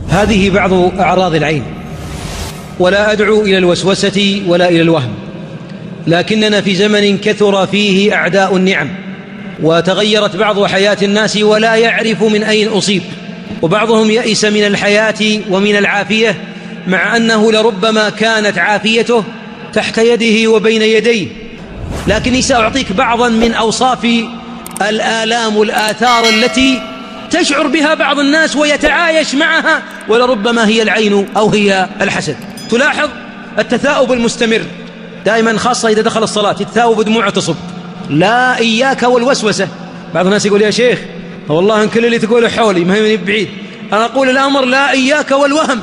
هذه بعض أعراض العين، ولا أدعو إلى الوسوسة ولا إلى الوهم، لكننا في زمن كثر فيه أعداء النعم، وتغيرت بعض حياة الناس ولا يعرف من أين أصيب، وبعضهم يئس من الحياة ومن العافية، مع أنه لربما كانت عافيته تحت يده وبين يديه. لكني سأعطيك بعضا من أوصاف الآلام والآثار التي تشعر بها بعض الناس ويتعايش معها، ولربما هي العين أو هي الحسد. تلاحظ التثاؤب المستمر دائما، خاصة إذا دخل الصلاة يتثاؤب دموعه تصب. لا إياك والوسوسة. بعض الناس يقول يا شيخ والله إن كل اللي تقوله حولي ما هي بعيد. أنا أقول الأمر لا إياك والوهم.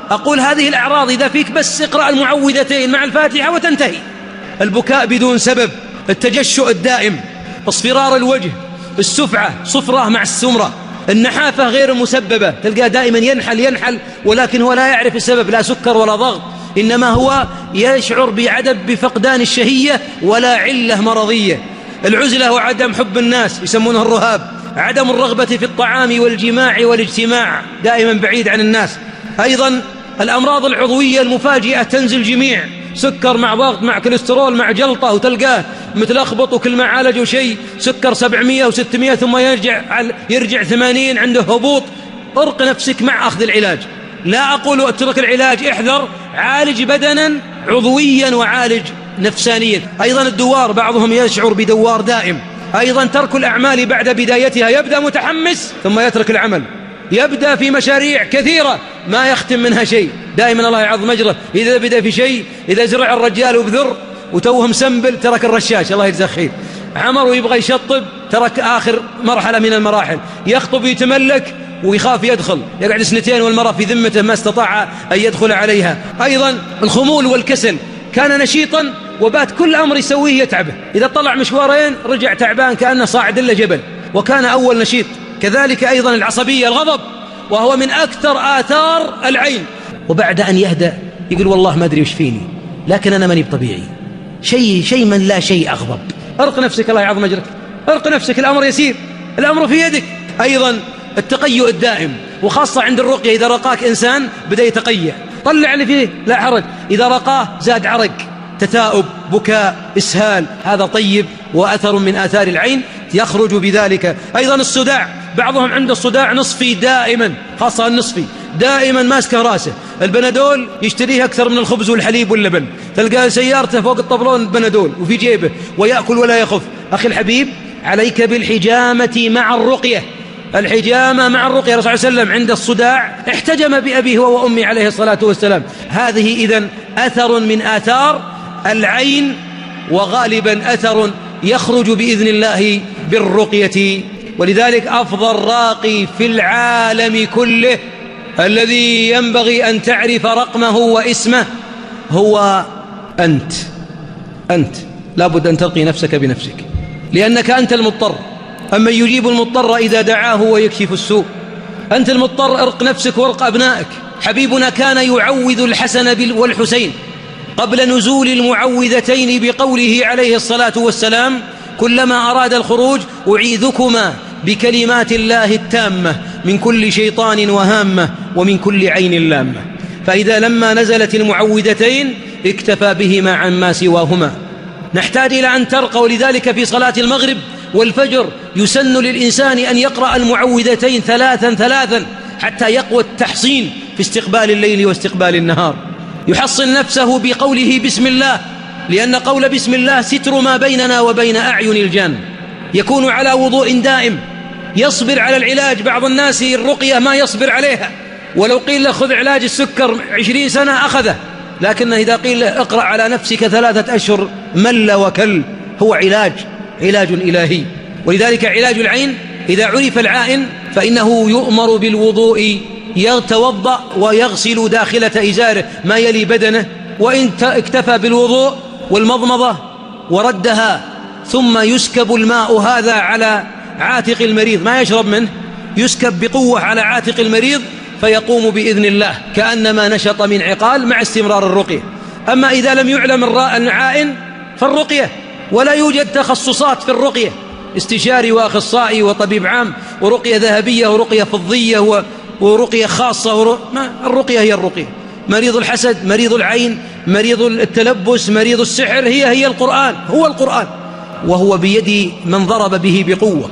أقول هذه الأعراض إذا فيك بس اقرأ المعوذتين مع الفاتحة وتنتهي. البكاء بدون سبب، التجشؤ الدائم، اصفرار الوجه، السفعة صفرة مع السمرة، النحافة غير مسببة، تلقاه دائما ينحل ولكن هو لا يعرف السبب، لا سكر ولا ضغط، إنما هو يشعر بعدم بفقدان الشهية ولا علة مرضية. العزلة وعدم حب الناس يسمونه الرهاب، عدم الرغبة في الطعام والجماع والاجتماع، دائما بعيد عن الناس. أيضا الأمراض العضوية المفاجئة تنزل جميع، سكر مع ضغط مع كوليسترول مع جلطة، وتلقاه متلخبط، وكل ما عالجوا شيء سكر 700 و600 ثم يرجع 80، عنده هبوط. ارق نفسك مع أخذ العلاج. لا أقول اترك العلاج، احذر، عالج بدنا عضويا وعالج نفسانيا. أيضا الدوار، بعضهم يشعر بدوار دائم. أيضا ترك الأعمال بعد بدايتها، يبدأ متحمس ثم يترك العمل، يبدأ في مشاريع كثيرة ما يختم منها شيء. دائما الله يعظم أجره، إذا بدأ في شيء، إذا زرع الرجال وبذر وتوه مسنبل ترك الرشاش، الله يجزاه خير. عمر ويبغى يشطب ترك آخر مرحلة من المراحل، يخطب ويتملك ويخاف يدخل، يقعد 2 والمرأة في ذمته ما استطاع أن يدخل عليها. أيضا الخمول والكسل، كان نشيطا وبات كل أمر يسويه يتعبه، إذا طلع مشوارين رجع تعبان كأنه صاعد إلا جبل، وكان أول نشيط. كذلك أيضا العصبية، الغضب، وهو من أكثر آثار العين. وبعد أن يهدأ يقول والله ما أدري وش فيني، لكن أنا ماني بطبيعي، شيء من لا شيء أغضب. أرق نفسك، الله يعظم أجرك، أرق نفسك، الأمر يسير، الأمر في يدك. أيضا التقيؤ الدائم، وخاصة عند الرقية، إذا رقاك إنسان بدأ يتقيأ، طلع اللي فيه لا حرج، إذا رقاه زاد عرق، تثاؤب، بكاء، إسهال، هذا طيب وأثر من آثار العين يخرج بذلك. أيضا الصداع، بعضهم عنده الصداع نصفي دائما، خاصة النصفي دائما ماسكه راسه، البنادول يشتريه أكثر من الخبز والحليب واللبن، تلقى سيارته فوق الطبلون البنادول وفي جيبه ويأكل ولا يخف. أخي الحبيب، عليك بالحجامة مع الرقية، الحجامة مع الرقية. الرسول صلى الله عليه وسلم عند الصداع احتجم بأبيه هو وأمي عليه الصلاة والسلام. هذه إذن أثر من آثار العين، وغالبا أثر يخرج بإذن الله بالرقية. ولذلك أفضل راقي في العالم كله الذي ينبغي أن تعرف رقمه واسمه هو أنت لابد أن ترقي نفسك بنفسك، لأنك أنت المضطر. أما يجيب المضطر إذا دعاه ويكشف السوء. أنت المضطر، ارق نفسك وارق أبنائك. حبيبنا كان يعوذ الحسن والحسين قبل نزول المعوذتين بقوله عليه الصلاة والسلام: كلما أراد الخروج أعيذكما بكلمات الله التامة من كل شيطان وهامة ومن كل عين لامة. فإذا لما نزلت المعوذتين اكتفى بهما عما سواهما. نحتاج إلى أن ترقى، ولذلك في صلاة المغرب والفجر يسن للإنسان أن يقرأ المعوذتين 3 حتى يقوى التحصين في استقبال الليل واستقبال النهار. يحصن نفسه بقوله بسم الله، لأن قول بسم الله ستر ما بيننا وبين أعين الجان. يكون على وضوء دائم، يصبر على العلاج. بعض الناس الرقية ما يصبر عليها، ولو قيل له خذ علاج السكر 20 سنة أخذه، لكن إذا قيل له اقرأ على نفسك 3 أشهر مل وكل. هو علاج إلهي. ولذلك علاج العين إذا عرف العائن فإنه يؤمر بالوضوء، يتوضأ ويغسل داخلة إزاره ما يلي بدنه، وإن اكتفى بالوضوء والمضمضة وردها، ثم يسكب الماء هذا على عاتق المريض، ما يشرب منه، يسكب بقوة على عاتق المريض فيقوم بإذن الله كأنما نشط من عقال مع استمرار الرقية. أما إذا لم يعلم العائن فالرقية، ولا يوجد تخصصات في الرقية، استشاري وأخصائي وطبيب عام ورقية ذهبية ورقية فضية ورقية خاصة ما الرقية هي الرقية. مريض الحسد، مريض العين، مريض التلبس، مريض السحر، هي القرآن، هو القرآن، وهو بيد من ضرب به بقوة.